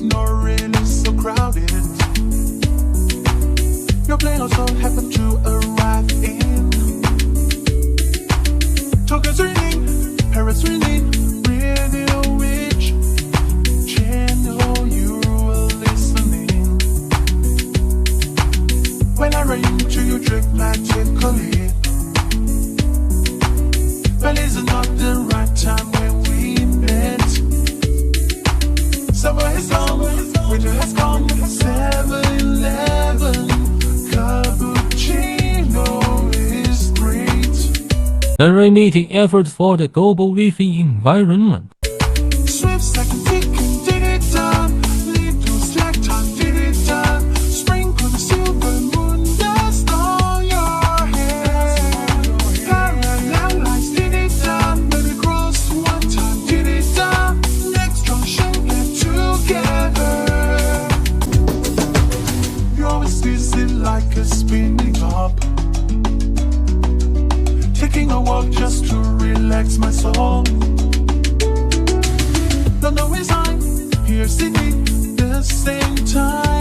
not really so crowded. Your plane also happened to arrive in Tokyo's ringing, Paris ringing, radio which channel you were listening. When I ran to you dramatically, well, it's not the right time when we met. Summer is on, winter has come, 7-Eleven, cappuccino is great. Coordinating efforts for the global living environment. Swift second ticking, did it done. Lead to slack time, did it done. Sprinkle the silver moon dust on your head. Parallel lines, did it done. Baby cross one time, did it done. Next junction, get together. You're always dizzy like a spinning top. Taking a walk just to relax my soul. Don't know his I'm here singing the same time.